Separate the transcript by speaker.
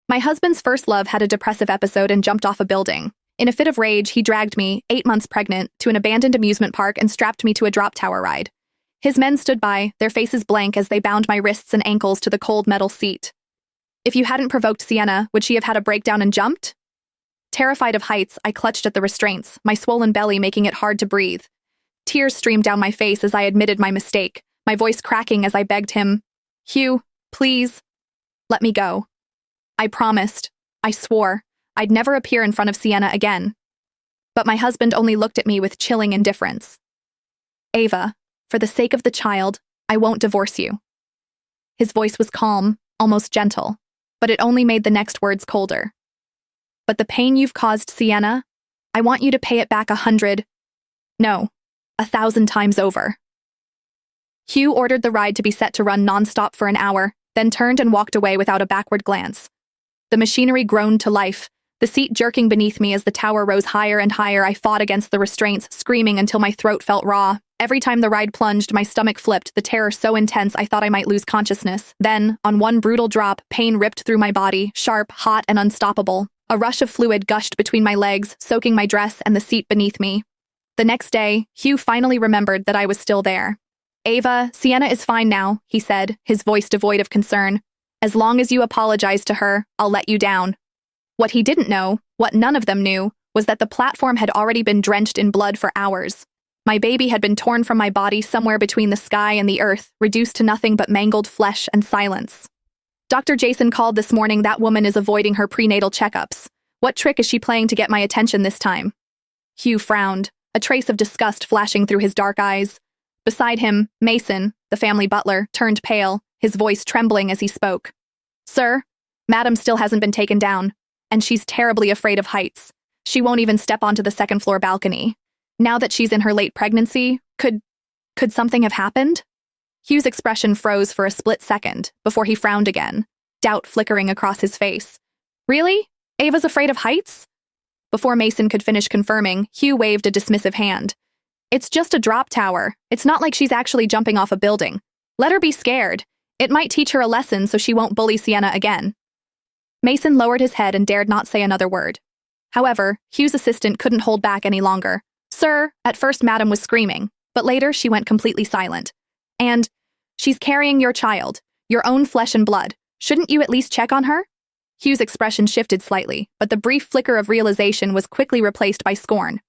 Speaker 1: My husband's first love had a depressive episode and jumped off a building. In a fit of rage, he dragged me, 8 months pregnant, to an abandoned amusement park and strapped me to a drop tower ride. His men stood by, their faces blank as they bound my wrists and ankles to the cold metal seat. If you hadn't provoked Sienna, would she have had a breakdown and jumped? Terrified of heights, I clutched at the restraints, my swollen belly making it hard to breathe. Tears streamed down my face as I admitted my mistake, my voice cracking as I begged him, "Hugh, please, let me go." I promised, I swore, I'd never appear in front of Sienna again. But my husband only looked at me with chilling indifference. "Ava, for the sake of the child, I won't divorce you." His voice was calm, almost gentle, but it only made the next words colder. "But the pain you've caused Sienna, I want you to pay it back 100, no, 1,000 times over." Hugh ordered the ride to be set to run nonstop for an hour, then turned and walked away without a backward glance. The machinery groaned to life, the seat jerking beneath me as the tower rose higher and higher. I fought against the restraints, screaming until my throat felt raw. Every time the ride plunged, my stomach flipped, the terror so intense I thought I might lose consciousness. Then, on one brutal drop, pain ripped through my body, sharp, hot, and unstoppable. A rush of fluid gushed between my legs, soaking my dress and the seat beneath me. The next day, Hugh finally remembered that I was still there. "Ava, Sienna is fine now," he said, his voice devoid of concern. "As long as you apologize to her, I'll let you down." What he didn't know, what none of them knew, was that the platform had already been drenched in blood for hours. My baby had been torn from my body somewhere between the sky and the earth, reduced to nothing but mangled flesh and silence. Dr. Jason called this morning. That woman is avoiding her prenatal checkups. What trick is she playing to get my attention this time? Hugh frowned, a trace of disgust flashing through his dark eyes. Beside him, Mason, the family butler, turned pale, his voice trembling as he spoke. "Sir, Madam still hasn't been taken down, and she's terribly afraid of heights. She won't even step onto the second-floor balcony. Now that she's in her late pregnancy, could something have happened?" Hugh's expression froze for a split second, before he frowned again, doubt flickering across his face. "Really? Ava's afraid of heights?" Before Mason could finish confirming, Hugh waved a dismissive hand. "It's just a drop tower. It's not like she's actually jumping off a building. Let her be scared. It might teach her a lesson so she won't bully Sienna again." Mason lowered his head and dared not say another word. However, Hugh's assistant couldn't hold back any longer. "Sir," at first Madam was screaming, but later she went completely silent. "And she's carrying your child, your own flesh and blood. Shouldn't you at least check on her?" Hugh's expression shifted slightly, but the brief flicker of realization was quickly replaced by scorn.